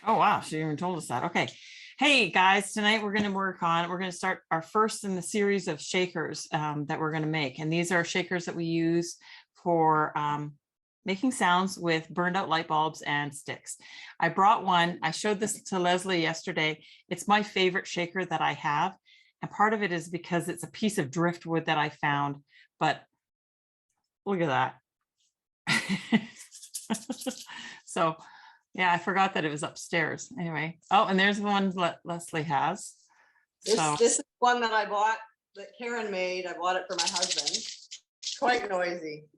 Oh, wow. She even told us that. Okay. Hey guys, tonight we're going to start our first in the series of shakers that we're going to make. And these are shakers that we use for making sounds with burned out light bulbs and sticks. I brought one. I showed this to Leslie yesterday. It's my favorite shaker that I have. And part of it is because it's a piece of driftwood that I found, but look at that. So yeah, I forgot that it was upstairs. Anyway. Oh, and there's the one Leslie has. This is one that I bought that Karen made. I bought it for my husband. Quite noisy.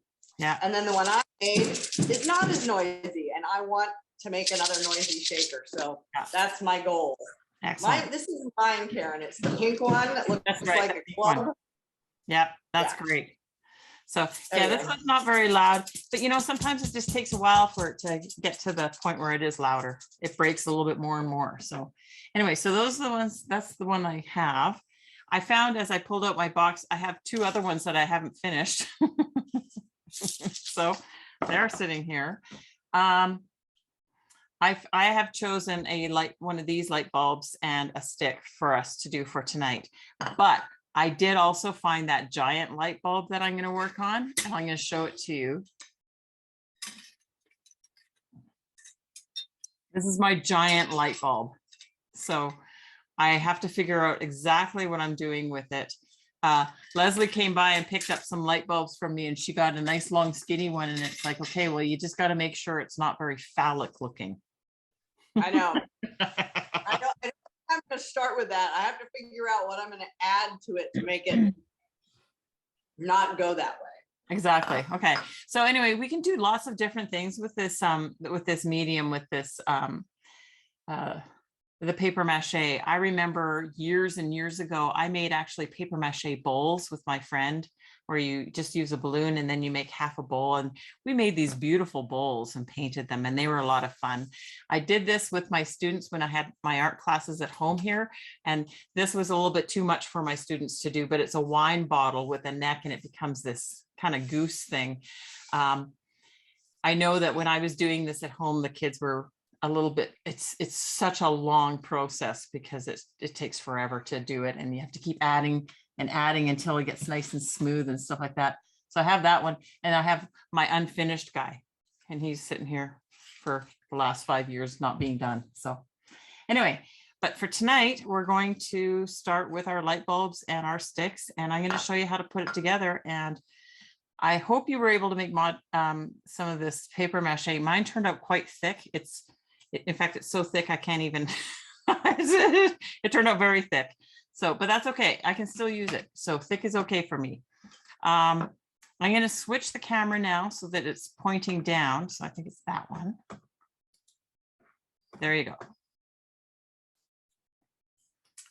Yeah. And then the one I made is not as noisy, and I want to make another noisy shaker. So that's my goal. Excellent. This is mine, Karen. It's the pink one that looks like a club. Yeah, that's great. So yeah, this one's not very loud, but you know, sometimes it just takes a while for it to get to the point where it is louder. It breaks a little bit more and more. So anyway, so those are the ones, that's the one I have. I found as I pulled out my box, I have two other ones that I haven't finished. So they're sitting here. I have chosen one of these light bulbs and a stick for us to do for tonight, but I did also find that giant light bulb that I'm going to work on, and I'm going to show it to you. This is my giant light bulb. So I have to figure out exactly what I'm doing with it. Leslie came by and picked up some light bulbs from me, and she got a nice long skinny one, and it's like, okay, well, you just got to make sure it's not very phallic looking. I know. I know. I'm going to start with that. I have to figure out what I'm going to add to it to make it not go that way. Exactly. Okay. So anyway, we can do lots of different things with this medium, with this the paper mache. I remember years and years ago, I made actually paper mache bowls with my friend, where you just use a balloon and then you make half a bowl. And we made these beautiful bowls and painted them, and they were a lot of fun. I did this with my students when I had my art classes at home here. And this was a little bit too much for my students to do, but it's a wine bottle with a neck, and it becomes this kind of goose thing. I know that when I was doing this at home, the kids were a little bit, it's such a long process because it takes forever to do it, and you have to keep adding and adding until it gets nice and smooth and stuff like that. So I have that one, and I have my unfinished guy, and he's sitting here for the last 5 years not being done. So anyway, but for tonight, we're going to start with our light bulbs and our sticks, and I'm going to show you how to put it together. And I hope you were able to make some of this paper mache. Mine turned out quite thick. In fact, it's so thick I can't even, it turned out very thick. So, but that's okay. I can still use it. So thick is okay for me. I'm going to switch the camera now so that it's pointing down. So I think it's that one. There you go.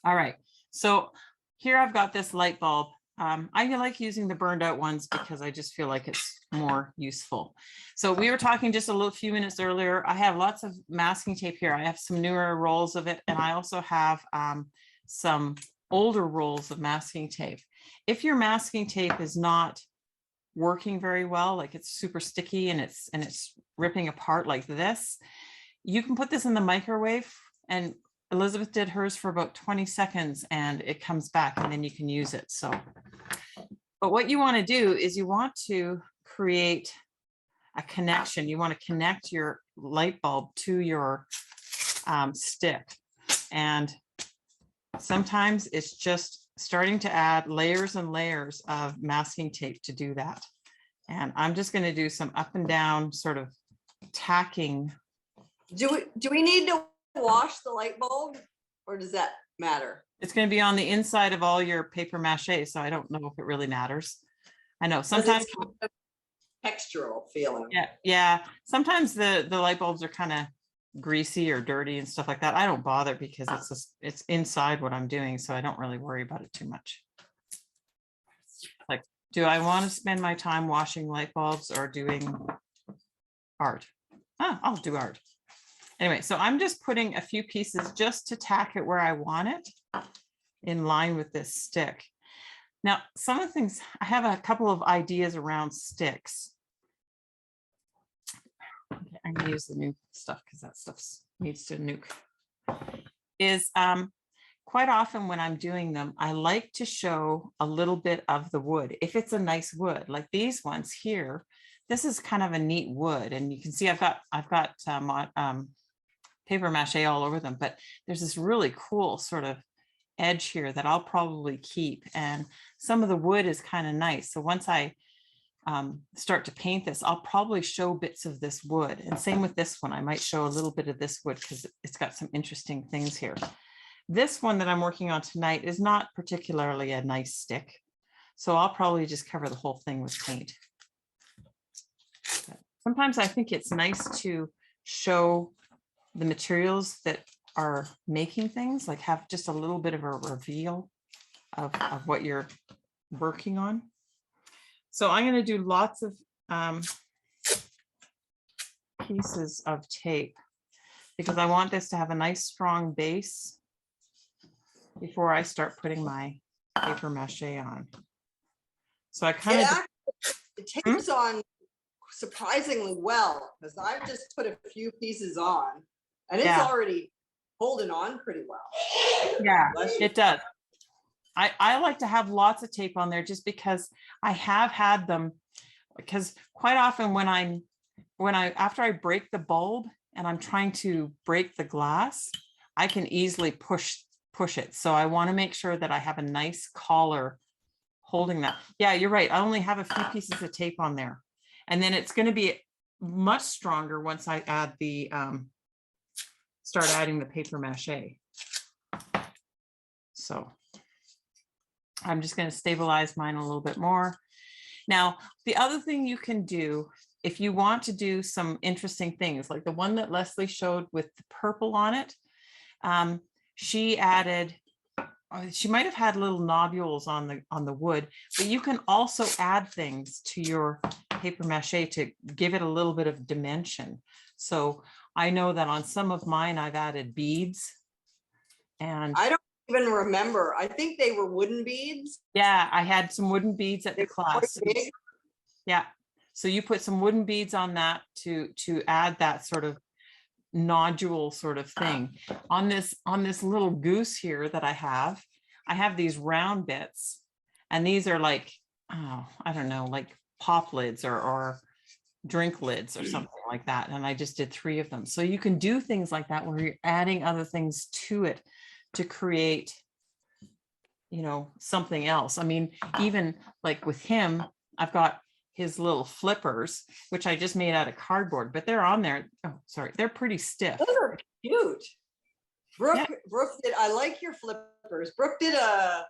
All right. So here I've got this light bulb. I like using the burned out ones because I just feel like it's more useful. So we were talking just a few minutes earlier. I have lots of masking tape here. I have some newer rolls of it, and I also have some older rolls of masking tape. If your masking tape is not working very well, like it's super sticky and it's ripping apart like this, you can put this in the microwave, and Elizabeth did hers for about 20 seconds and it comes back, and then you can use it. So, but what you want to do is you want to create a connection. You want to connect your light bulb to your stick. And sometimes it's just starting to add layers and layers of masking tape to do that. And I'm just going to do some up and down sort of tacking. Do we need to wash the light bulb, or does that matter? It's going to be on the inside of all your paper mache, so I don't know if it really matters. I know sometimes kind of textural feeling. Yeah. Sometimes the light bulbs are kind of greasy or dirty and stuff like that. I don't bother because it's inside what I'm doing, so I don't really worry about it too much. Like, do I want to spend my time washing light bulbs or doing art? I'll do art. Anyway, so I'm just putting a few pieces just to tack it where I want it in line with this stick. Now, some of the things, I have a couple of ideas around sticks. Okay, I'm gonna use the new stuff because that stuff needs to nuke. Is quite often when I'm doing them, I like to show a little bit of the wood. If it's a nice wood, like these ones here, this is kind of a neat wood, and you can see I've got paper mache all over them, but there's this really cool sort of edge here that I'll probably keep, and some of the wood is kind of nice. So once I start to paint this, I'll probably show bits of this wood, and same with this one. I might show a little bit of this wood because it's got some interesting things here. This one that I'm working on tonight is not particularly a nice stick, so I'll probably just cover the whole thing with paint. But sometimes I think it's nice to show the materials that are making things, like have just a little bit of a reveal of what you're working on. So I'm going to do lots of pieces of tape because I want this to have a nice strong base before I start putting my paper mache on. So I kind of it tapes on surprisingly well, because I've just put a few pieces on and it's already holding on pretty well. Yeah, it does. I like to have lots of tape on there just because I have had them, because quite often after I break the bulb and I'm trying to break the glass, I can easily push it. So I want to make sure that I have a nice collar holding that. Yeah, you're right. I only have a few pieces of tape on there. And then it's going to be much stronger once I add the, start adding the paper mache. So I'm just going to stabilize mine a little bit more. Now, the other thing you can do, if you want to do some interesting things, like the one that Leslie showed with the purple on it, she added, she might have had little nodules on the wood, but you can also add things to your paper mache to give it a little bit of dimension. So I know that on some of mine, I've added beads. And I don't even remember. I think they were wooden beads. Yeah, I had some wooden beads at the class. Yeah. So you put some wooden beads on that to add that sort of nodule sort of thing. On this little goose here that I have these round bits, and these are like, oh, I don't know, like pop lids or drink lids or something like that. And I just did 3 of them. So you can do things like that where you're adding other things to it to create, you know, something else. I mean, even like with him, I've got his little flippers, which I just made out of cardboard, but they're on there. Oh, sorry. They're pretty stiff. Those are cute. Brooke did, I like your flippers. Brooke did I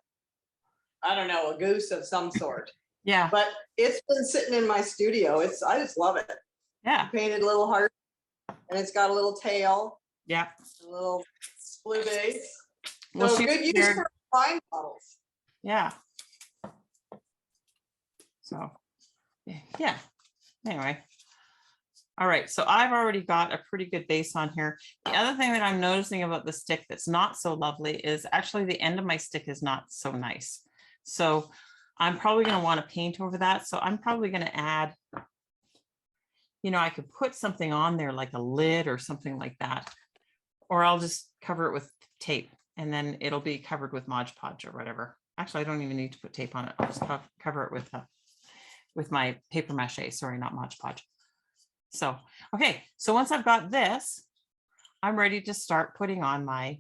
don't know, a goose of some sort. Yeah. But it's been sitting in my studio. I just love it. Yeah. Painted little heart, and it's got a little tail. Yeah. A little blue base. Well, so good use for fine bottles. Yeah. So, yeah. Anyway. All right. So I've already got a pretty good base on here. The other thing that I'm noticing about the stick that's not so lovely is actually the end of my stick is not so nice. So I'm probably going to want to paint over that. So I'm probably going to add, you know, I could put something on there like a lid or something like that, or I'll just cover it with tape and then it'll be covered with Mod Podge or whatever. Actually, I don't even need to put tape on it. I'll just cover it with my paper mache. Sorry, not Mod Podge. So, okay. So once I've got this, I'm ready to start putting on my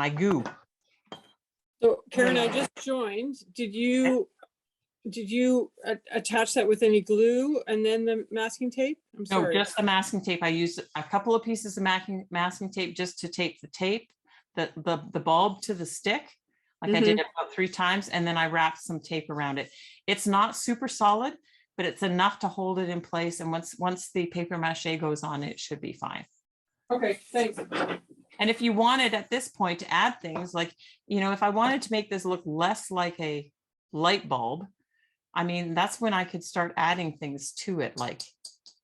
goo. So Karen, I just joined. Did you attach that with any glue and then the masking tape? I'm sorry. No, just the masking tape. I used a couple of pieces of masking tape just to tape the bulb to the stick. Like I did it about 3 times, and then I wrapped some tape around it. It's not super solid, but it's enough to hold it in place. And once the paper mache goes on, it should be fine. Okay, thanks. And if you wanted at this point to add things like, you know, if I wanted to make this look less like a light bulb, I mean, that's when I could start adding things to it, like,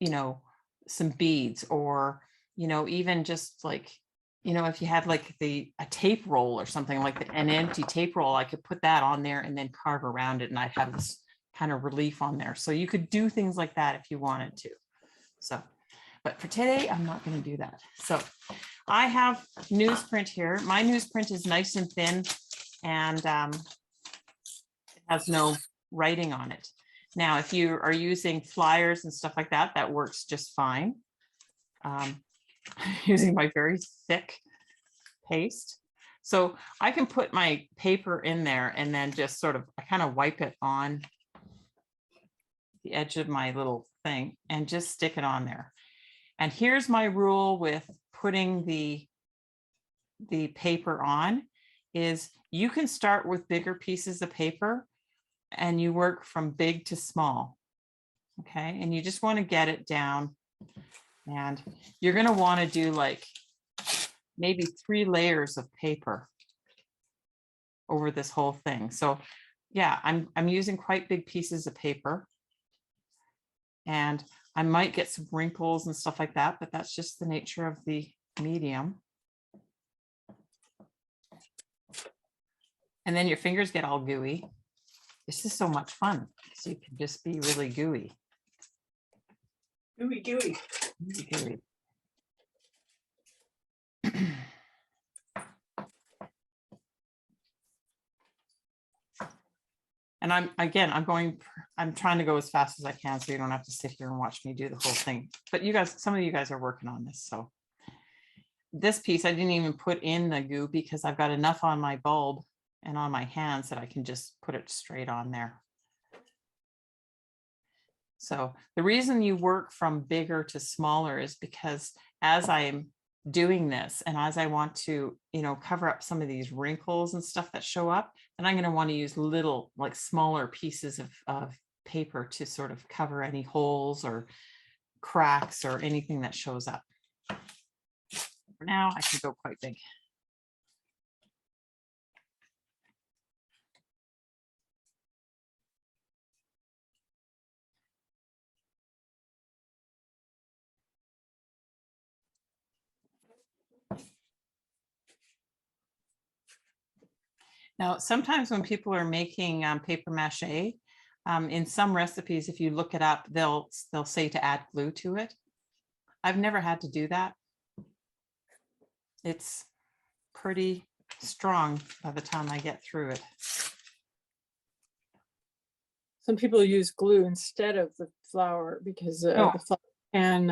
you know, some beads, or, you know, even just like, you know, if you had like a tape roll or something, like an empty tape roll, I could put that on there and then carve around it, and I'd have this kind of relief on there. So you could do things like that if you wanted to. So, But for today, I'm not going to do that. So I have newsprint here. My newsprint is nice and thin, and it has no writing on it. Now, if you are using flyers and stuff like that, that works just fine. Using my very thick paste. So I can put my paper in there and then just sort of, I kind of wipe it on the edge of my little thing and just stick it on there. And here's my rule with putting the paper on is you can start with bigger pieces of paper and you work from big to small. Okay, and you just want to get it down, and you're going to want to do like maybe 3 layers of paper over this whole thing. So yeah, I'm using quite big pieces of paper, and I might get some wrinkles and stuff like that, but that's just the nature of the medium. And then your fingers get all gooey. This is so much fun. So you can just be really gooey. Gooey, gooey. Gooey. And I'm trying to go as fast as I can so you don't have to sit here and watch me do the whole thing. But you guys, some of you guys are working on this. So this piece, I didn't even put in the goo because I've got enough on my bulb and on my hands that I can just put it straight on there. So the reason you work from bigger to smaller is because as I'm doing this and as I want to, cover up some of these wrinkles and stuff that show up, then I'm going to want to use little, like smaller pieces of paper to sort of cover any holes or cracks or anything that shows up. For now, I can go quite big. Now, sometimes when people are making paper mache, in some recipes, if you look it up, they'll say to add glue to it. I've never had to do that. It's pretty strong by the time I get through it. Some people use glue instead of the flour because the flour can.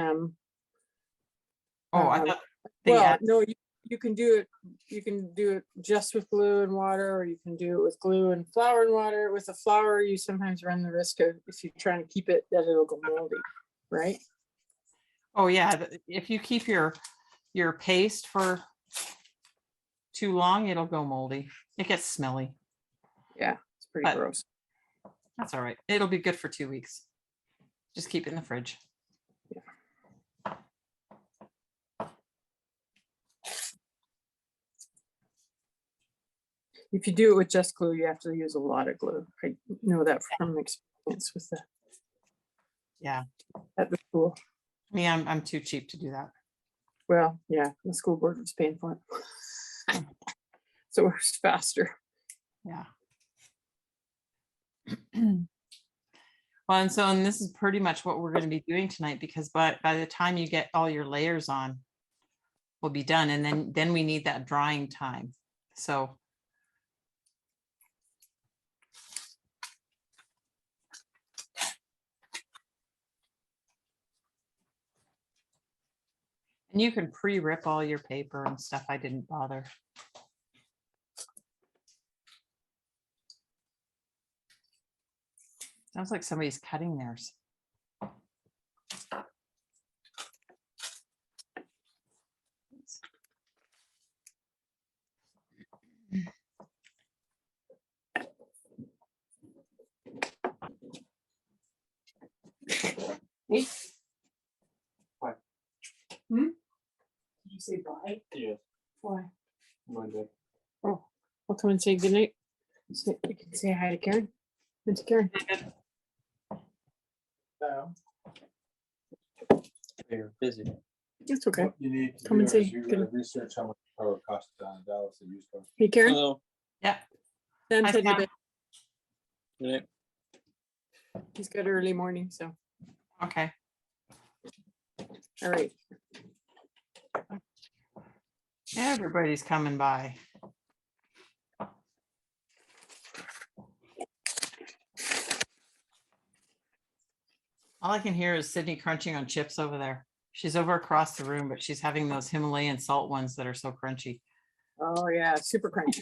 I thought they well, no, you can do it. You can do it just with glue and water, or you can do it with glue and flour and water. With the flour, you sometimes run the risk of, if you're trying to keep it, that it'll go moldy, right? Oh yeah, if you keep your paste for too long, it'll go moldy. It gets smelly. Yeah, it's pretty gross. That's all right. It'll be good for 2 weeks. Just keep it in the fridge. Yeah. If you do it with just glue, you have to use a lot of glue. I know that from experience with at the school. Me, I'm too cheap to do that. Well, yeah, the school board was paying for it. So it was faster. Yeah. Well, and this is pretty much what we're going to be doing tonight, because by the time you get all your layers on, we'll be done. And then we need that drying time. So and you can pre-rip all your paper and stuff. I didn't bother. Sounds like somebody's cutting theirs. Hey. What? Did you say bye? Yeah. Why? Monday. Oh, I'll come and say goodnight. So you can say hi to Karen. And to Karen. They're busy. It's okay. What you need to Come and do is see. you Good. gotta research how much power costs down in Dallas and use those. Hey, Karen. Hello. Yeah. Dan Hi, said Sam. you Yeah. he's got early morning, so. Okay. All right. Everybody's coming by. All I can hear is Sydney crunching on chips over there. She's over across the room, but she's having those Himalayan salt ones that are so crunchy. Oh yeah, super crunchy.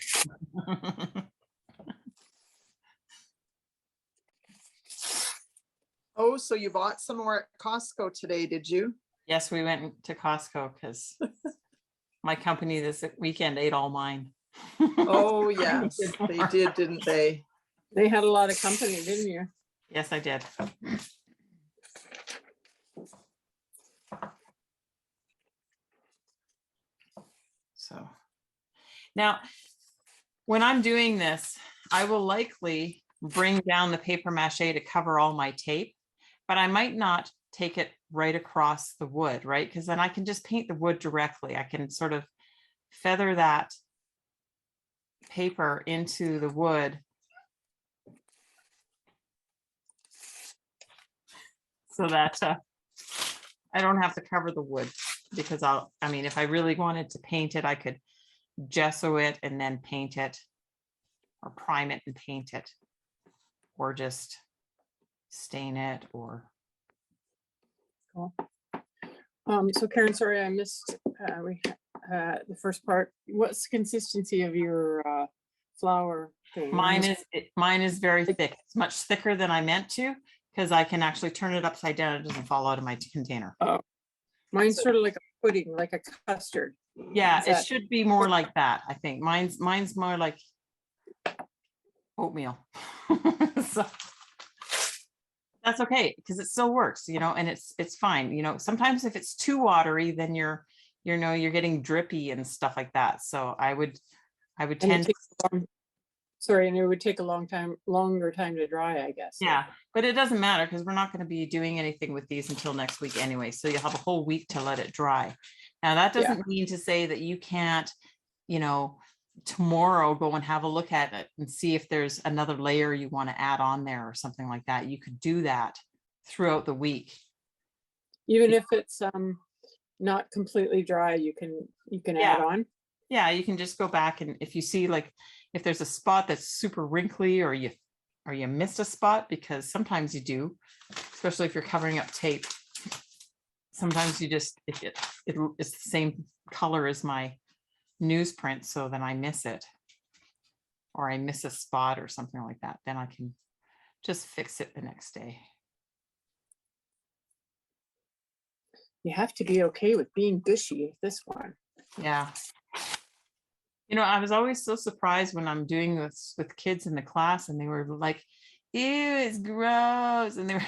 Oh, so you bought some more at Costco today, did you? Yes, we went to Costco because my company this weekend ate all mine. Oh, yes, they did, didn't they? They had a lot of company, didn't you? Yes, I did. So now, when I'm doing this, I will likely bring down the paper mache to cover all my tape, but I might not take it right across the wood, right? Because then I can just paint the wood directly. I can sort of feather that paper into the wood so that I don't have to cover the wood, because I mean, if I really wanted to paint it, I could gesso it and then paint it, or prime it and paint it, or just stain it, or So Karen, sorry, I missed the first part. What's the consistency of your flour thing? mine is very thick. It's much thicker than I meant to, because I can actually turn it upside down. It doesn't fall out of my container. Mine's sort of like a pudding, like a custard. Yeah, Is it that- should be more like that. I think mine's more like oatmeal. So that's okay, because it still works, and it's fine. Sometimes if it's too watery, then you're getting drippy and stuff like that. So I would and it tend to, takes a long- Sorry, and it would take a longer time to dry, I guess. yeah, but it doesn't matter, because we're not going to be doing anything with these until next week anyway. So you'll have a whole week to let it dry. Now, that Yeah. doesn't mean to say that you can't, tomorrow go and have a look at it and see if there's another layer you want to add on there or something like that. You could do that throughout the week. Even if it's not completely dry, you can Yeah. add on. Yeah, you can just go back, and if you see, like, if there's a spot that's super wrinkly, or you missed a spot, because sometimes you do, especially if you're covering up tape. Sometimes you just, if it's the same color as my newsprint, so then I miss it, or I miss a spot or something like that, then I can just fix it the next day. You have to be okay with being gushy with this one. Yeah. I was always so surprised when I'm doing this with kids in the class, and they were like, ew, it's gross. And they were,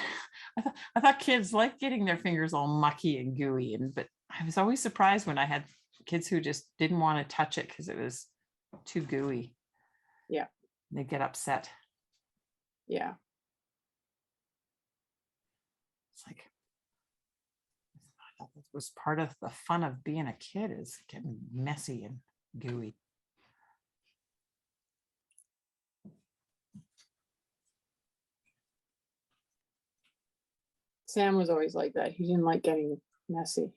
I thought kids like getting their fingers all mucky and gooey, but I was always surprised when I had kids who just didn't want to touch it because it was too gooey. Yeah. They get upset. Yeah. It's like, I thought that was part of the fun of being a kid, is getting messy and gooey. Sam was always like that. He didn't like getting messy.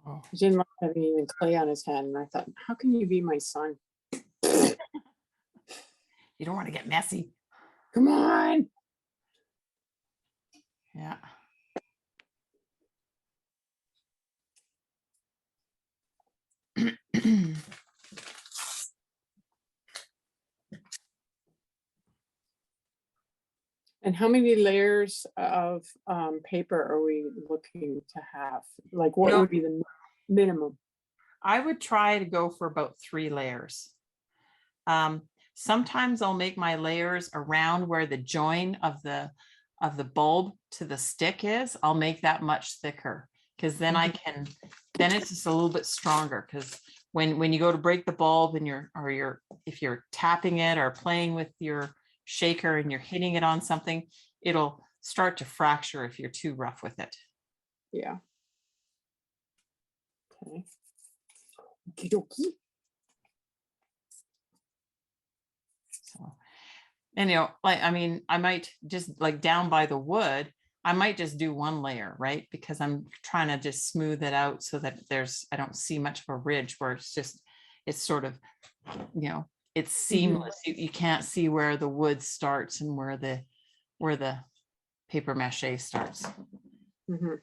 Oh. He didn't like having even clay on his hand. And I thought, how can you be my son? You don't want to get messy. Come on. Yeah. And how many layers of paper are we looking to have? Like, what would be the minimum? I would try to go for about 3 layers. Sometimes I'll make my layers around where the join of the bulb to the stick is. I'll make that much thicker, because then then it's just a little bit stronger, because when you go to break the bulb and if you're tapping it or playing with your shaker and you're hitting it on something, it'll start to fracture if you're too rough with it. Yeah. Okay. Okey-dokey. So, and like, I mean, I might just, like, down by the wood, I might just do one layer, right? Because I'm trying to just smooth it out so that I don't see much of a ridge where it's sort of, it's seamless. You can't see where the wood starts and where the paper mache starts. Mhm.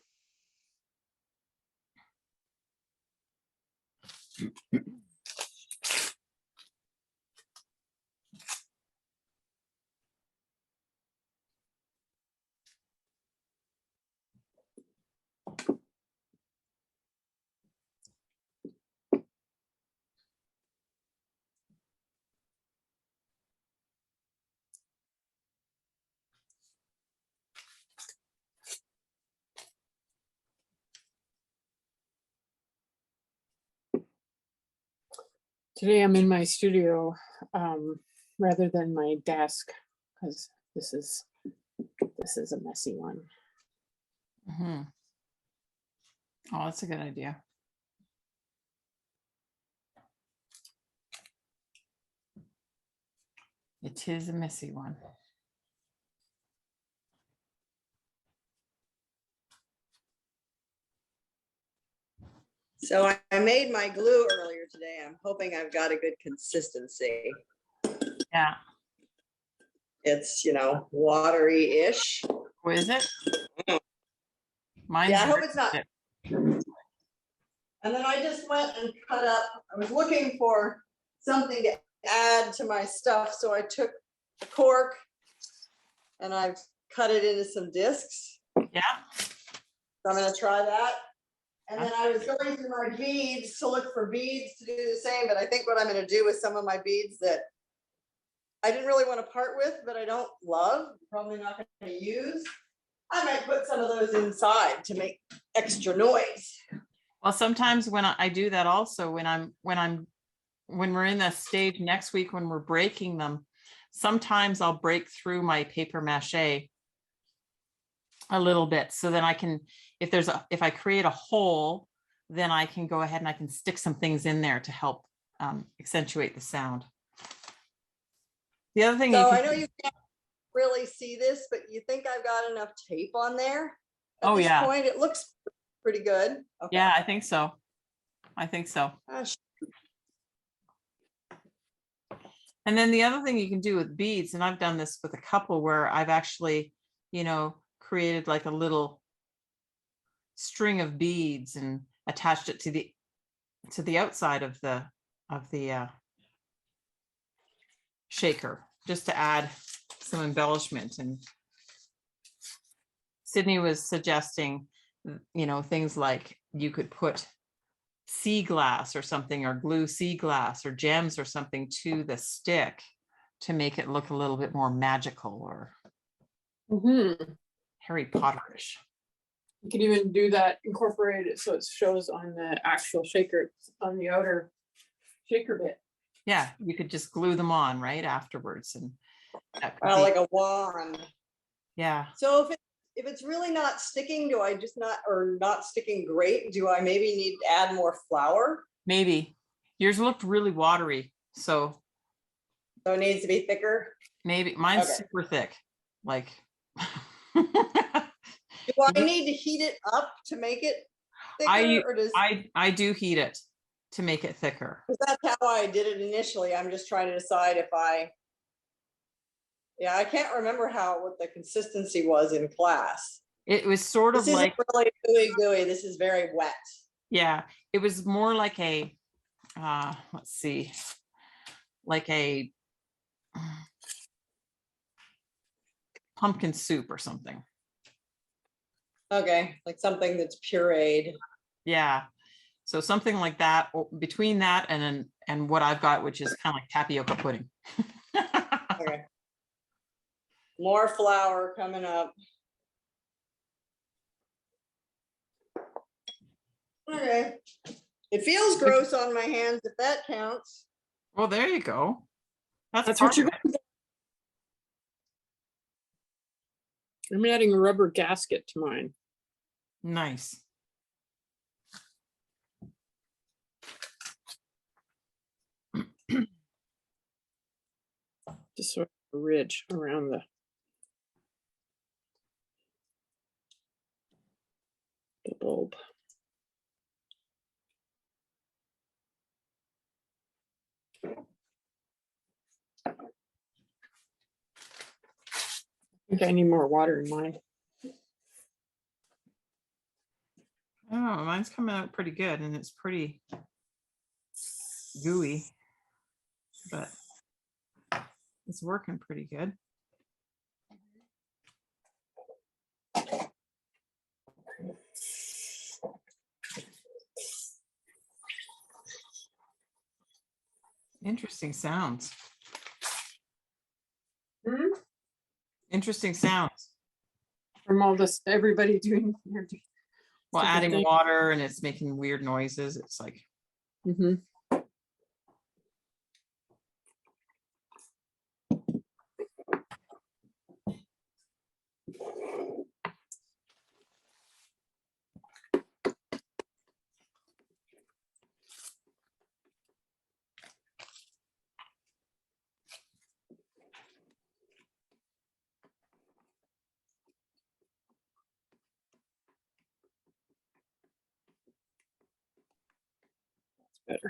Today I'm in my studio rather than my desk because this is a messy one. Mhm. Oh, that's a good idea. It is a messy one. So I made my glue earlier today. I'm hoping I've got a good consistency. Yeah. It's, watery-ish. What is it? Mine's Yeah, I hope very it's not. thick. And then I just went and cut up, I was looking for something to add to my stuff. So I took a cork and I've cut it into some discs. Yeah. So I'm gonna try that. And then I was going through my beads to look for beads to do the same, but I think what I'm gonna do with some of my beads that I didn't really want to part with, but I don't love, probably not gonna use, I might put some of those inside to make extra noise. Well, sometimes when I do that also, when we're in the stage next week, when we're breaking them, sometimes I'll break through my paper mache a little bit. So then I can, if I create a hole, then I can go ahead and I can stick some things in there to help accentuate the sound. The other thing, So I know you can't really see this, but you think I've got enough tape on there at this yeah. point? It looks pretty good. Okay. Yeah, I think so. I think so. And then the other thing you can do with beads, and I've done this with a couple where I've actually, created like a little string of beads and attached it to the outside of the shaker, just to add some embellishment. And Sydney was suggesting, things like you could put sea glass or something, or glue sea glass or gems or something to the stick to make it look a little bit more magical or Harry Potterish. You can even do that, incorporate it so it shows on the actual shaker, on the outer shaker bit. Yeah, you could just glue them on right afterwards, and that could be, like a wand. yeah. So if it's really not sticking, do I just not sticking great? Do I maybe need to add more flour? Maybe. Yours looked really watery, so it needs to be thicker. Maybe mine's Okay. super thick. Like, do I need to heat it up to make it thicker, or does I do heat it to make it thicker. That's how I did it initially. I'm just trying to decide if I can't remember what the consistency was in class. It was sort of like really gooey. This is very wet. Yeah, it was more like a let's see, like a pumpkin soup or something. Okay, like something that's pureed. Yeah, so something like that, or between that and what I've got, which is kind of like tapioca pudding. Okay. More flour coming up. Okay. It feels gross on my hands, if that counts. Well, there you go. That's what you're going. I'm adding a rubber gasket to mine. Nice. Just sort of a ridge around the. I think I need more water in mine. Oh, mine's coming out pretty good and it's pretty gooey, but it's working pretty good. Interesting sounds. Hmm? Interesting sounds. From all this, everybody doing. Well, different adding things. water and it's making weird noises. It's like, Mhm. Better.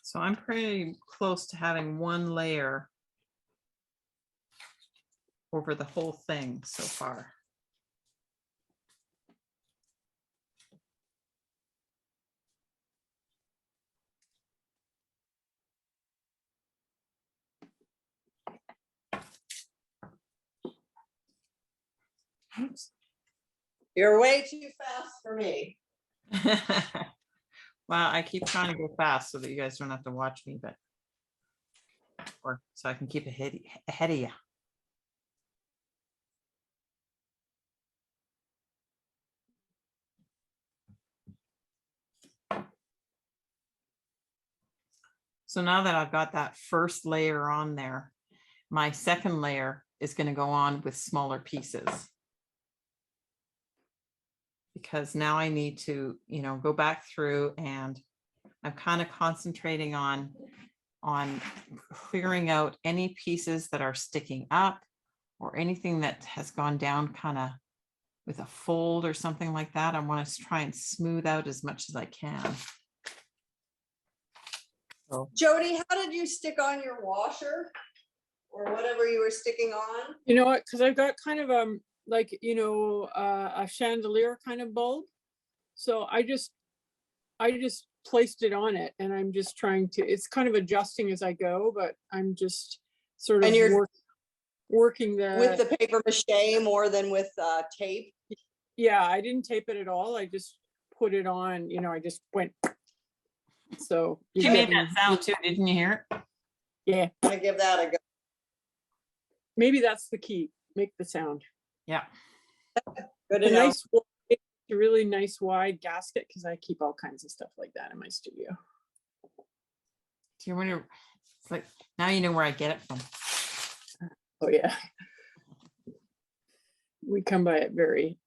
so I'm pretty close to having one layer over the whole thing so far. Oops. You're way too fast for me. Well, I keep trying to go fast so that you guys don't have to watch me, but or so I can keep ahead of you. So now that I've got that first layer on there, my second layer is going to go on with smaller pieces. Because now I need to, go back through, and I'm kind of concentrating on clearing out any pieces that are sticking up or anything that has gone down kind of with a fold or something like that. I want to try and smooth out as much as I can. So, Jody, how did you stick on your washer or whatever you were sticking on? You know what? Because I've got kind of like a chandelier kind of bulb, so I just placed it on it, and I'm just trying to. It's kind of adjusting as I go, but I'm just sort of And you're working with the paper mache more than with tape. Yeah, I didn't tape it at all. I just put it on. I just went. So she made that sound too, didn't you hear it? Yeah. I'm gonna give that a go. Maybe that's the key. Make the sound. Yeah. Good to A know. nice, a really nice wide gasket, because I keep all kinds of stuff like that in my studio. Do you wonder? It's like now you know where I get it from. Oh yeah. We come by it very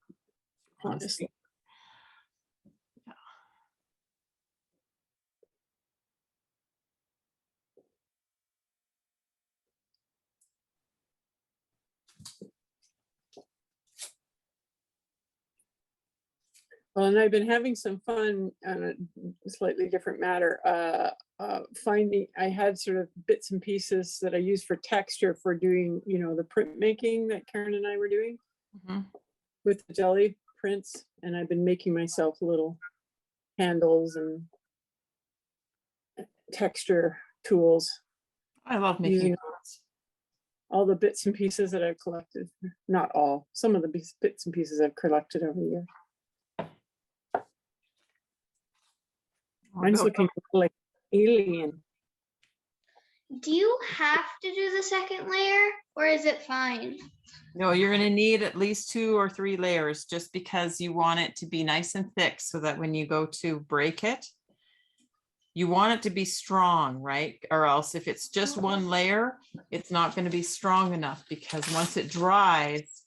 honestly. Well, and I've been having some fun on a slightly different matter. Finding, I had sort of bits and pieces that I use for texture for doing, the printmaking that Karen and I were doing with the jelly prints. And I've been making myself little handles and texture tools. I love making using cards. all the bits and pieces that I've collected. Not all, some of the bits and pieces I've collected over the years. Mine's looking like alien. Do you have to do the second layer, or is it fine? No, you're going to need at least 2 or 3 layers, just because you want it to be nice and thick so that when you go to break it, you want it to be strong, right? Or else if it's just one layer, it's not going to be strong enough, because once it dries,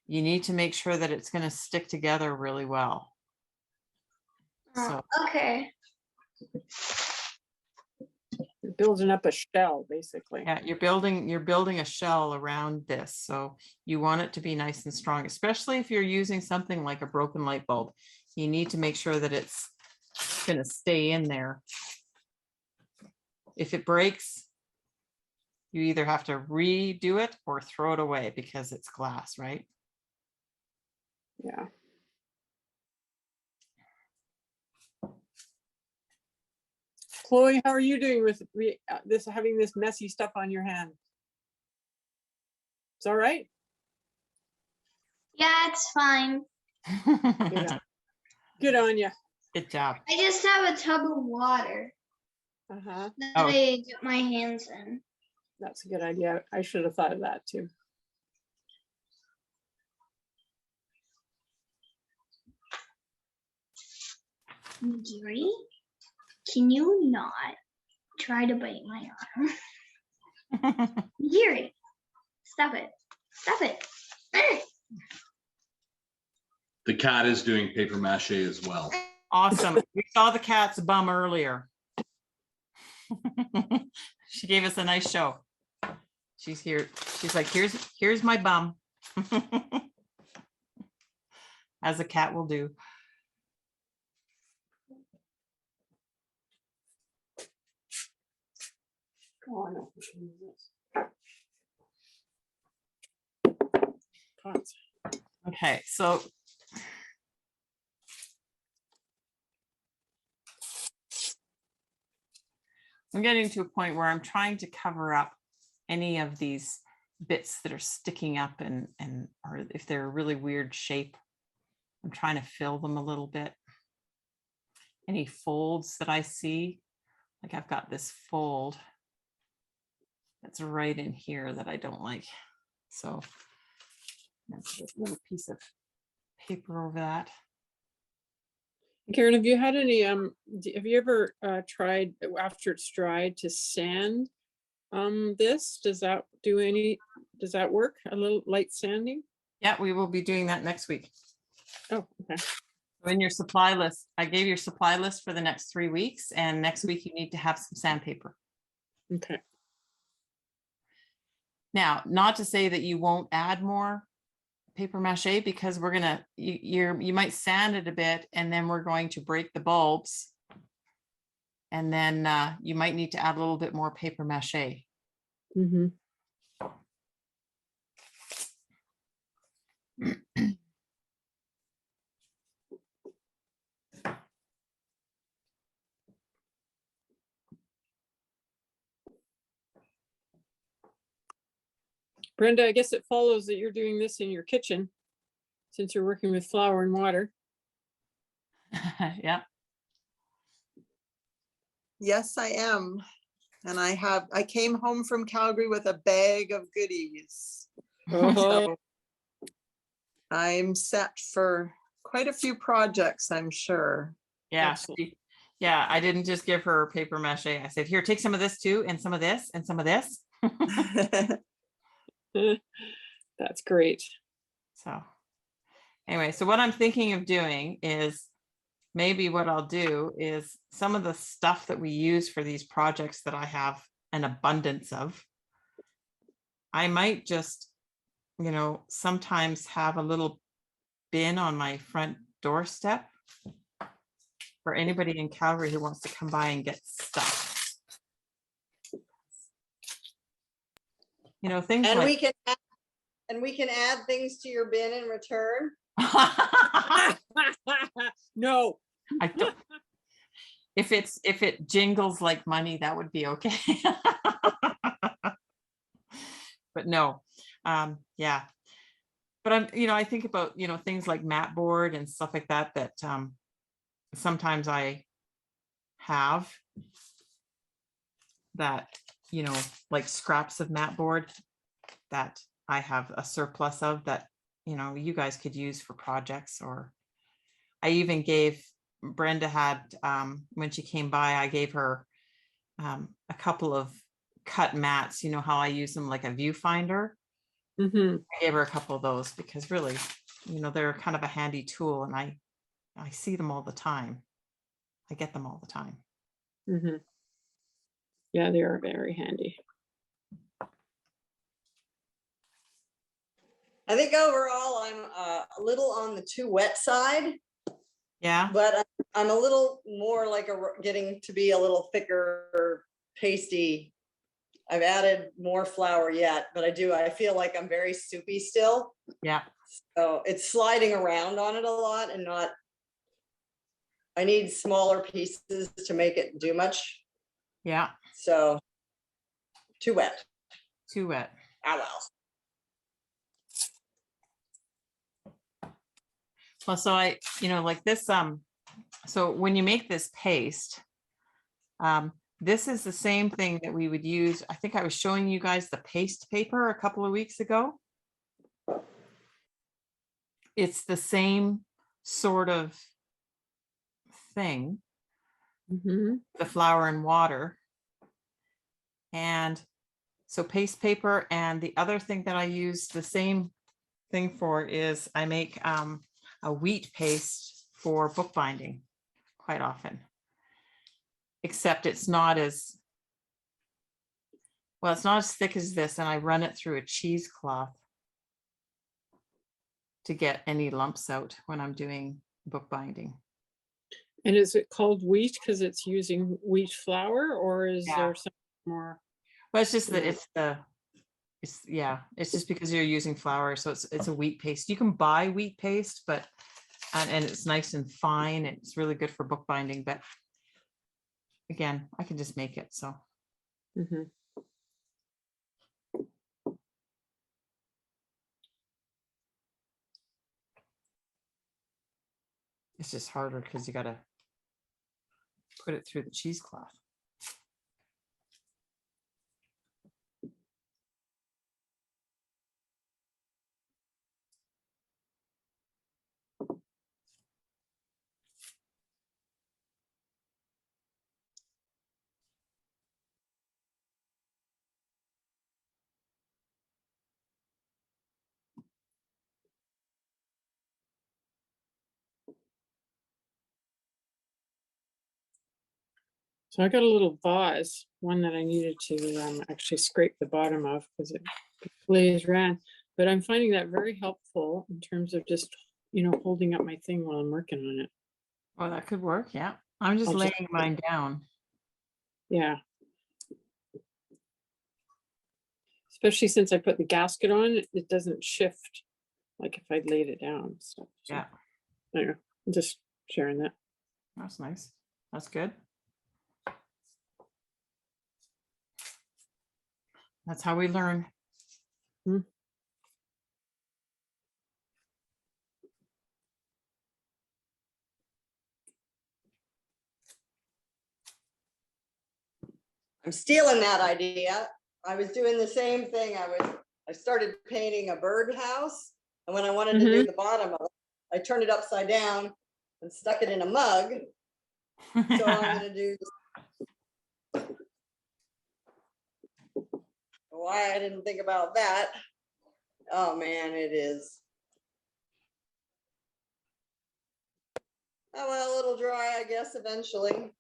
you need to make sure that it's going to stick together really well. So Okay. You're building up a shell, basically. yeah, you're building a shell around this. So you want it to be nice and strong, especially if you're using something like a broken light bulb. You need to make sure that it's going to stay in there. If it breaks, you either have to redo it or throw it away because it's glass, right? Yeah. Chloe, how are you doing with having this messy stuff on your hand? It's all right. Yeah, it's fine. Good on you. Good job. I just have a tub of water Uh-huh. that Oh. I get my hands in. That's a good idea. I should have thought of that too. Gary, can you not try to bite my arm? Gary, stop it. Stop it. The cat is doing paper mache as well. Awesome. We saw the cat's bum earlier. She gave us a nice show. She's here. She's like, here's my bum. As a cat will do. Oh, I know. Pots. Okay, so I'm getting to a point where I'm trying to cover up any of these bits that are sticking up and or if they're a really weird shape, I'm trying to fill them a little bit. Any folds that I see, like I've got this fold that's right in here that I don't like. So that's a little piece of paper over that. Karen, have you had any, have you ever tried after it's dried to sand this? Does that work? A little light sanding? Yeah, we will be doing that next week. Oh, okay. In your supply list, I gave your supply list for the next 3 weeks, and next week you need to have some sandpaper. Okay. Now, not to say that you won't add more paper mache, because we're gonna you might sand it a bit, and then we're going to break the bulbs, and then you might need to add a little bit more paper mache. Mm-hmm. Brenda, I guess it follows that you're doing this in your kitchen since you're working with flour and water. Yeah. Yes, I am. And I came home from Calgary with a bag of goodies. So I'm set for quite a few projects, I'm sure. Yeah. Excellent. Yeah, I didn't just give her paper mache. I said, here, take some of this too, and some of this, and some of this. That's great. So anyway, so what I'm thinking of doing is maybe what I'll do is some of the stuff that we use for these projects that I have an abundance of, I might just, sometimes have a little bin on my front doorstep for anybody in Calgary who wants to come by and get stuff. Things And like we can add things to your bin in return. No. I don't. If it jingles like money, that would be okay. But no, yeah. But I think about, things like mat board and stuff like that, that sometimes I have that, like scraps of mat board that I have a surplus of that, you guys could use for projects. Or I even gave Brenda had, when she came by, I gave her a couple of cut mats, how I use them like a viewfinder. Mm-hmm. I gave her a couple of those because really, they're kind of a handy tool, and I see them all the time. I get them all the time. Mm-hmm. Yeah, they are very handy. I think overall I'm a little on the too wet side, Yeah, but I'm a little more like getting to be a little thicker, pasty. I've added more flour yet, but I feel like I'm very soupy still. yeah, So it's sliding around on it a lot and not, I need smaller pieces to make it do much. yeah, So too wet. too wet. Ah, well. Well, so like this, so when you make this paste, this is the same thing that we would use. I think I was showing you guys the paste paper a couple of weeks ago. It's the same sort of thing, Mm-hmm. the flour and water. And so paste paper, and the other thing that I use the same thing for is I make a wheat paste for bookbinding quite often. Except it's not as, well, it's not as thick as this, and I run it through a cheesecloth to get any lumps out when I'm doing bookbinding. And is it called wheat because it's using wheat flour, or is Yeah. there something more? Well, it's just that Yeah. it's just because you're using flour, so it's a wheat paste. You can buy wheat paste, but and it's nice and fine. It's really good for bookbinding, but again, I can just make it. So Mm-hmm. it's just harder because you got to put it through the cheesecloth. So I got a little vase, one that I needed to actually scrape the bottom of because it glaze ran. But I'm finding that very helpful in terms of just, holding up my thing while I'm working on it. Well, that could work. Yeah. I'm just I'll just laying mine down. Yeah. Especially since I put the gasket on, it doesn't shift like if I'd laid it down. So, Yeah, anyway, I'm just sharing that. that's nice. That's good. That's how we learn. I'm stealing that idea. I was doing the same thing. I started painting a birdhouse, and when I wanted to do the bottom of it, I turned it upside down and stuck it in a mug. So I'm gonna do why I didn't think about that. Oh man, it is. Oh well, it'll dry, I guess, eventually.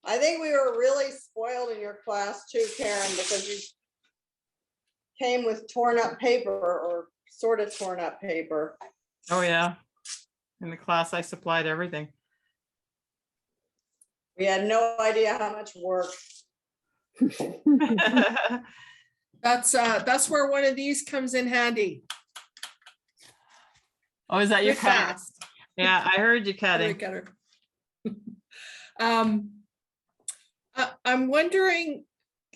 I think we were really spoiled in your class too, Karen, because you came with torn up paper or sort of torn up paper. Oh yeah. In the class, I supplied everything. We had no idea how much work. That's where one of these comes in handy. Oh, is that your Quick, cutter? fast. Yeah, I heard you cutting. Cutter. I'm wondering,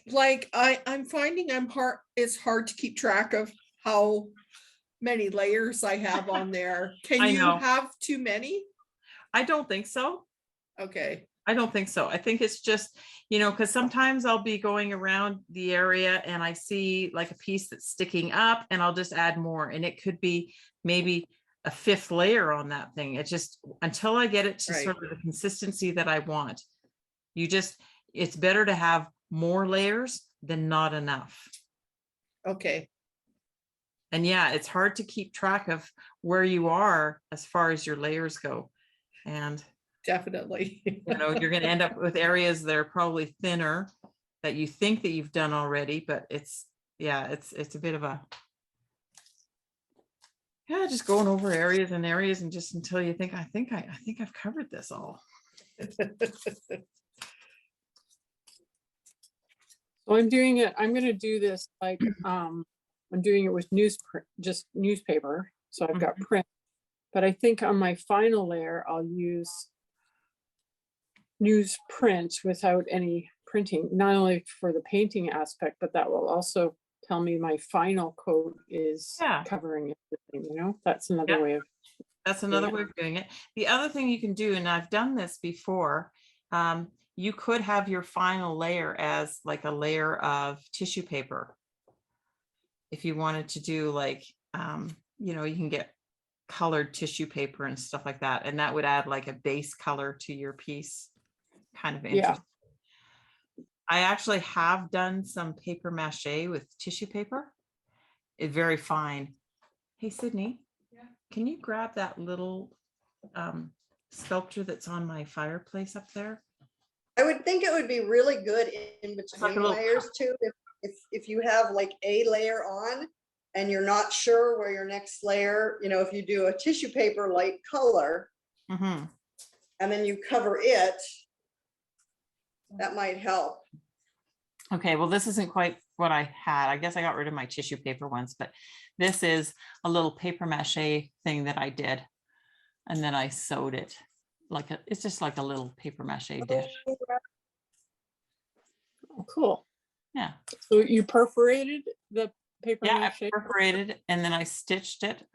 like, I'm finding it's hard to keep track of how many layers I have on there. Can I you know. have too many? I don't think so. Okay. I don't think so. I think it's just, because sometimes I'll be going around the area and I see like a piece that's sticking up and I'll just add more. And it could be maybe a fifth layer on that thing. It just, until I get it to Right. sort of the consistency that I want, it's better to have more layers than not enough. Okay, And yeah, it's hard to keep track of where you are as far as your layers go. And definitely. you know, you're going to end up with areas that are probably thinner that you think that you've done already, but it's, yeah, it's a bit of a, yeah, just going over areas and areas and just until you think, I think I've covered this all. Well, I'm doing it, I'm gonna do this like, I'm doing it with just newspaper, so I've got print. But I think on my final layer, I'll use newsprint without any printing, not only for the painting aspect, but that will also tell me my final coat is Yeah. covering everything, you know, that's another Yeah. way of, That's another way of doing it. The other thing you can do, and I've done this before, you could have your final layer as like a layer of tissue paper. If you wanted to do like, you know, you can get colored tissue paper and stuff like that. And that would add like a base color to your piece. Kind of yeah. interesting. I actually have done some paper mache with tissue paper. It's very fine. Hey, Sydney, can you grab that little sculpture that's on my fireplace up there? I would think it would be really good in like a between little layers too. If you have like a layer on and you're not sure where your next layer, you know, if you do a tissue paper light color Mhm. and then you cover it, that might help. Okay, well, this isn't quite what I had. I guess I got rid of my tissue paper once, but this is a little paper mache thing that I did. And then I sewed it like it's just like a little paper mache dish. Oh, cool. Yeah. So you perforated the paper Yeah, I mache? perforated and then I stitched it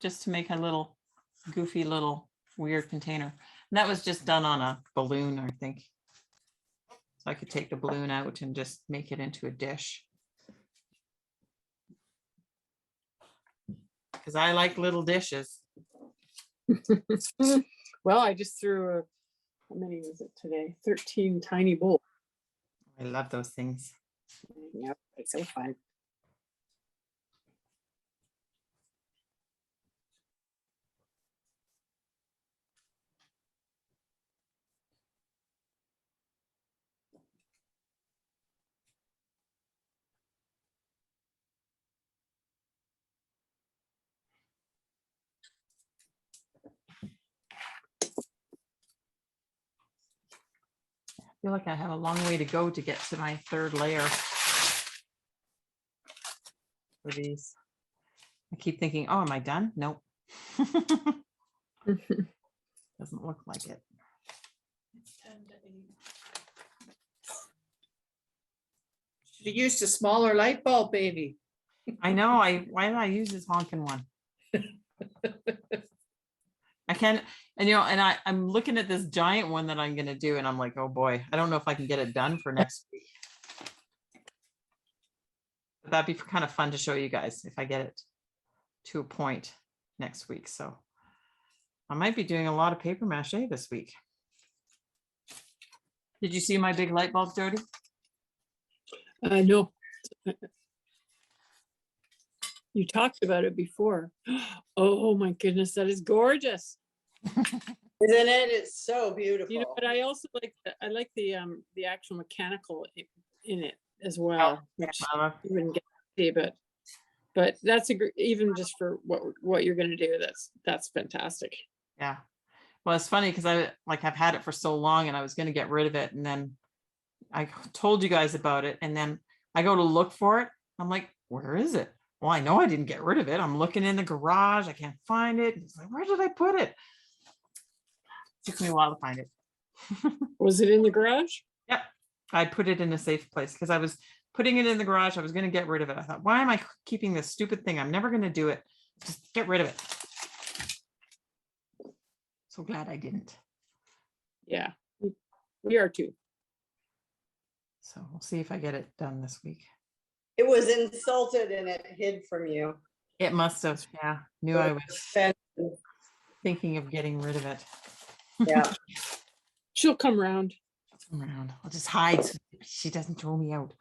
just to make a little goofy little weird container. And that was just done on a balloon, I think. So I could take the balloon out and just make it into a dish. Because I like little dishes. Well, I just threw how many was it today? 13 tiny bowls. I love those things. Yep, it's so fun. I feel like I have a long way to go to get to my third layer for these. I keep thinking, oh, am I done? Nope. Doesn't look like it. Should have used a smaller light bulb, baby. I know. Why did I use this honking one? I can't, and you know, and I'm looking at this giant one that I'm gonna do, and I'm like, oh boy, I don't know if I can get it done for next week. But that'd be kind of fun to show you guys if I get it to a point next week. So I might be doing a lot of paper mache this week. Did you see my big light bulb, Jody? No. You talked about it before. Oh my goodness, that is gorgeous. Isn't it? It's so beautiful. You know, but I also like I like the actual mechanical in it as well, which you wouldn't get to see, but that's even just for what you're gonna do, that's fantastic. Yeah. Well, it's funny because I've had it for so long and I was going to get rid of it. And then I told you guys about it. And then I go to look for it. I'm like, where is it? Well, I know I didn't get rid of it. I'm looking in the garage. I can't find it. It's like, where did I put it? It took me a while to find it. Was it in the garage? Yep. I put it in a safe place because I was putting it in the garage. I was going to get rid of it. I thought, why am I keeping this stupid thing? I'm never going to do it. Just get rid of it. So glad I didn't. Yeah, we are too. So we'll see if I get it done this week. It was insulted and it hid from you. It must have, yeah. Knew I was Offended. thinking of getting rid of it. Yeah. She'll come around. Come around. I'll just hide so she doesn't throw me out.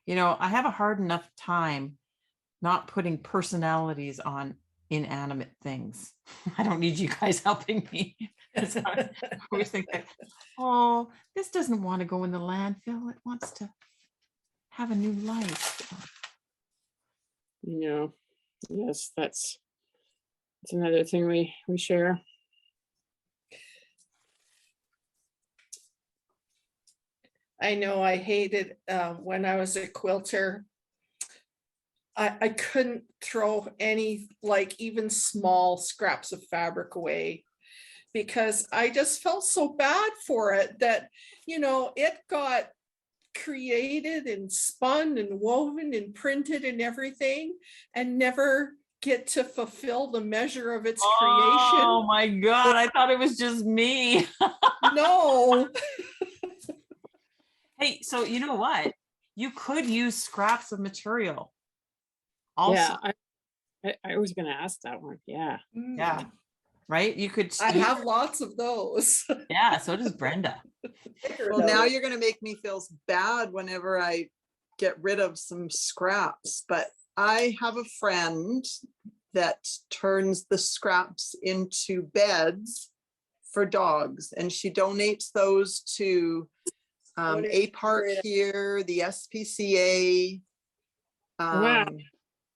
You know, I have a hard enough time not putting personalities on inanimate things. I don't need you guys helping me. So I always think that, oh, this doesn't want to go in the landfill. It wants to have a new life. Yes, that's another thing we share. I know I hated when I was a quilter. I couldn't throw any, like even small scraps of fabric away because I just felt so bad for it that, it got created and spun and woven and printed and everything and never get to fulfill the measure of its Oh my God, I thought it was just me. creation. No. Hey, so you know what? You could use scraps of material. Also, Yeah, I was going to ask that one. Yeah. yeah, right? You could, I have lots of those. yeah, so does Brenda. Well, now you're gonna make me feel bad whenever I get rid of some scraps, but I have a friend that turns the scraps into beds for dogs, and she donates those to a park here, the SPCA. Wow.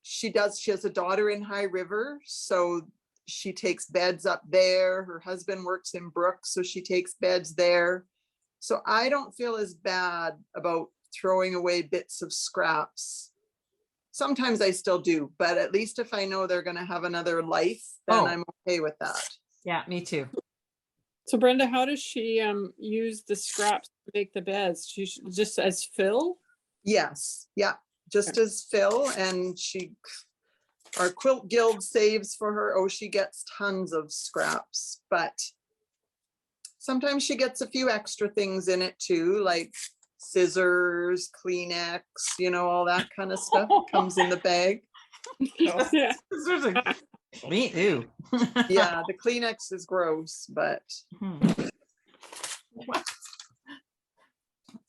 She has a daughter in High River, so she takes beds up there. Her husband works in Brooks, so she takes beds there. So I don't feel as bad about throwing away bits of scraps. Sometimes I still do, but at least if I know they're going to have another life, then I'm okay with that. Yeah, me too. So Brenda, how does she use the scraps to make the beds? Just as fill? Yes, yeah, just as fill, and our quilt guild saves for her. Oh, she gets tons of scraps, but sometimes she gets a few extra things in it too, like scissors, Kleenex, all that kind of stuff comes in the bag. Yeah. Me too. Yeah, the Kleenex is gross, but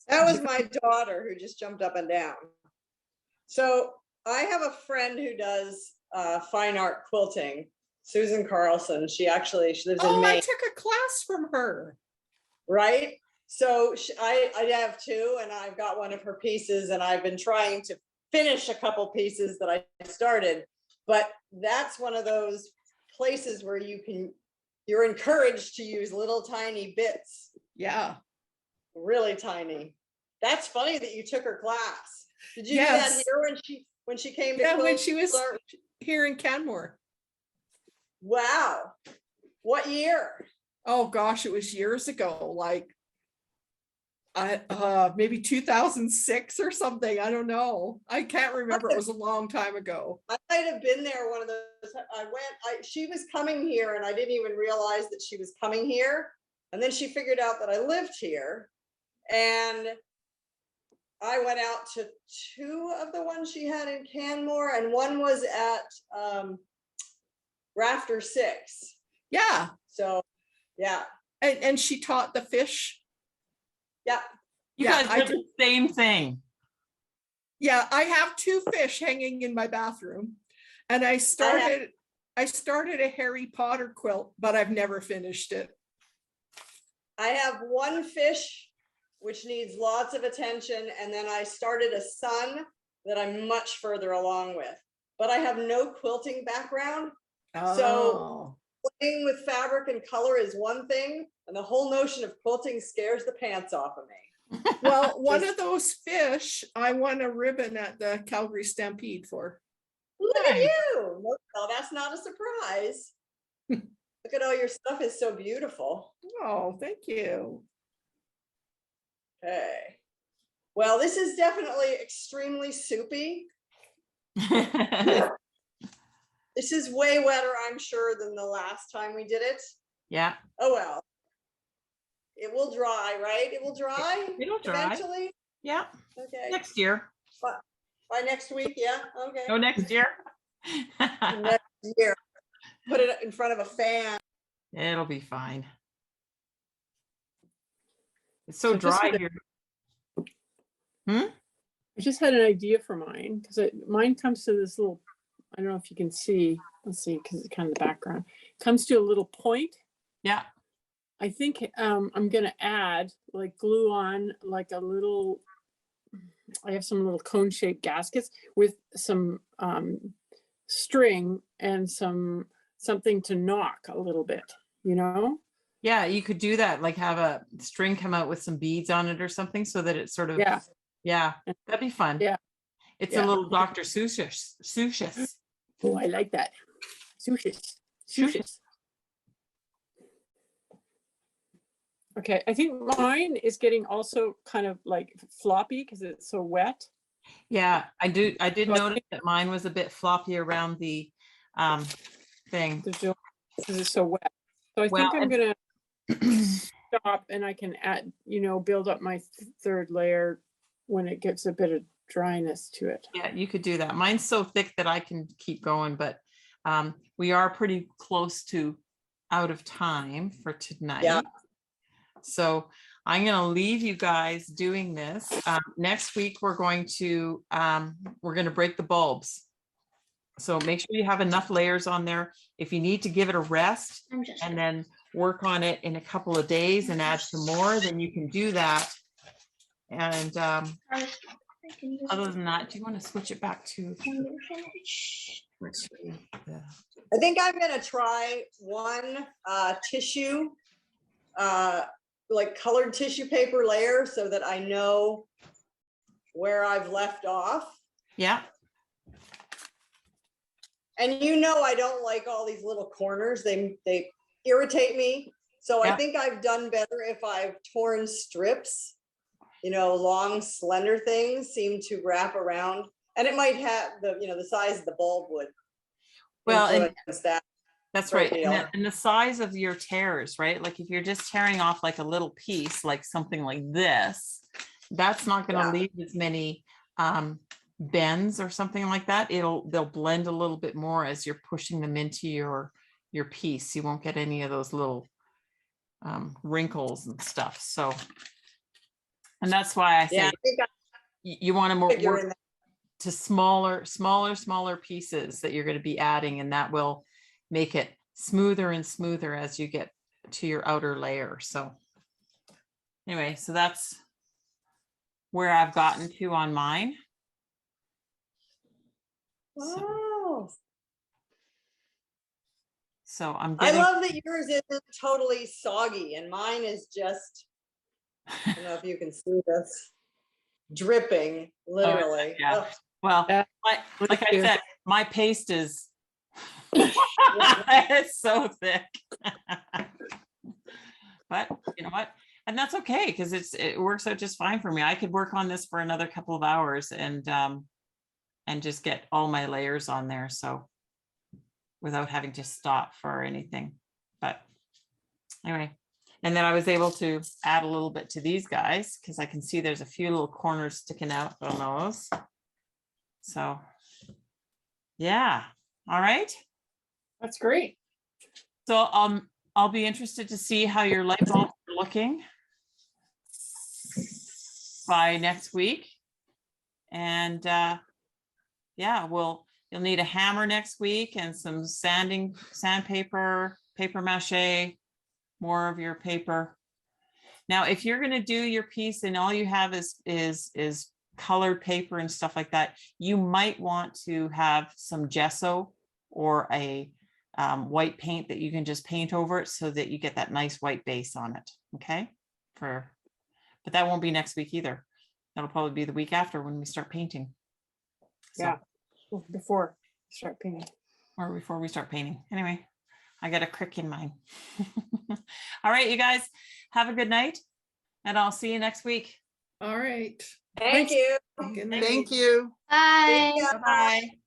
That was my daughter who just jumped up and down. So I have a friend who does fine art quilting, Susan Carlson. She lives in Oh, I Maine, took a class from her. right? So I have two, and I've got one of her pieces, and I've been trying to finish a couple pieces that I started. But that's one of those places where you're encouraged to use little tiny bits, Yeah. really tiny. That's funny that you took her class. Did you do Yes. that here when she came to Yeah, when quilt she was art? here in Canmore. Wow. What year? Oh gosh, it was years ago, like maybe 2006 or something. I don't know. I can't remember. It was a long time ago. I might have been there one of those. She was coming here and I didn't even realize that she was coming here. And then she figured out that I lived here. And I went out to two of the ones she had in Canmore, and one was at Rafter 6. Yeah. So, yeah. And she taught the fish. Yeah. You Yeah, guys did the same thing. Yeah, I have two fish hanging in my bathroom. And I started a Harry Potter quilt, but I've never finished it. I have one fish which needs lots of attention, and then I started a sun that I'm much further along with. But I have no quilting background. So playing with fabric and color is one thing, and the whole notion of quilting scares the pants off of me. Well, one of those fish, I won a ribbon at the Calgary Stampede for. Look at you. No, that's not a surprise. Look at all your stuff is so beautiful. Oh, thank you. Okay. Well, this is definitely extremely soupy. This is way wetter, I'm sure, than the last time we did it. Yeah. Oh, well. It will dry, right? It will dry. It'll dry. Eventually. Yeah. Okay. Next year. By next week, yeah. Okay. No, next year. Next year. Put it in front of a fan. It'll be fine. It's so So just dry for the- here. Hmm? I just had an idea for mine because mine comes to this little, I don't know if you can see, let's see, because it's kind of the background, comes to a little point. Yeah. I think I'm gonna add, like, glue on like a little, I have some little cone shaped gaskets with some string and something to knock a little bit, you know? Yeah, you could do that, like have a string come out with some beads on it or something so that it's sort of, Yeah, yeah, that'd be fun. Yeah. It's Yeah. a little Dr. Seussish. oh, I like that. Sushis. Okay, I think mine is getting also kind of like floppy because it's so wet. Yeah, I did So I notice that mine was a bit floppy around the thing. because it's so wet. So I Well, think I'm gonna stop and I can add, build up my third layer when it gets a bit of dryness to it. Yeah, you could do that. Mine's so thick that I can keep going, but we are pretty close to out of time for tonight. Yeah. So I'm going to leave you guys doing this. Next week, we're going to break the bulbs. So make sure you have enough layers on there. If you need to give it a rest and then work on it in a couple of days and add some more, then you can do that. And other than that, do you want to switch it back to? I think I'm gonna try one tissue, like colored tissue paper layer so that I know where I've left off. Yeah. And I don't like all these little corners. They irritate me. So Yeah. I think I've done better if I've torn strips. Long, slender things seem to wrap around, and it might have the size of the bulb would. Well, and influence that. that's Right, right. And the size of your tears, right? Like if you're just tearing off like a little piece, like something like this, that's not going to Yeah. leave as many bends or something like that. They'll blend a little bit more as you're pushing them into your piece. You won't get any of those little wrinkles and stuff. So, and that's why I say I think you want to figure work in that. to smaller pieces that you're going to be adding, and that will make it smoother and smoother as you get to your outer layer. So anyway, so that's where I've gotten to on mine. Wow. So I'm I getting, love that yours isn't totally soggy and mine is just, I don't know if you can see this, dripping, literally. yeah. Ugh. Well, Yeah. like I said, my paste is it's so thick. But you know what? And that's okay because it works out just fine for me. I could work on this for another couple of hours and just get all my layers on there. So without having to stop for anything. But anyway, and then I was able to add a little bit to these guys because I can see there's a few little corners sticking out on those. So yeah. All right. That's great. So I'll be interested to see how your light bulbs are looking by next week. And yeah, you'll need a hammer next week and some sandpaper, paper mache, more of your paper. Now, if you're going to do your piece and all you have is colored paper and stuff like that, you might want to have some gesso or a white paint that you can just paint over it so that you get that nice white base on it. Okay. But that won't be next week either. That'll probably be the week after when we start painting. So, Yeah. Before you start painting. or before we start painting. Anyway, I got a crick in mine. All right, you guys have a good night and I'll see you next week. All right. Thank you. Good night. Thank you. Bye. Yeah. Bye-bye.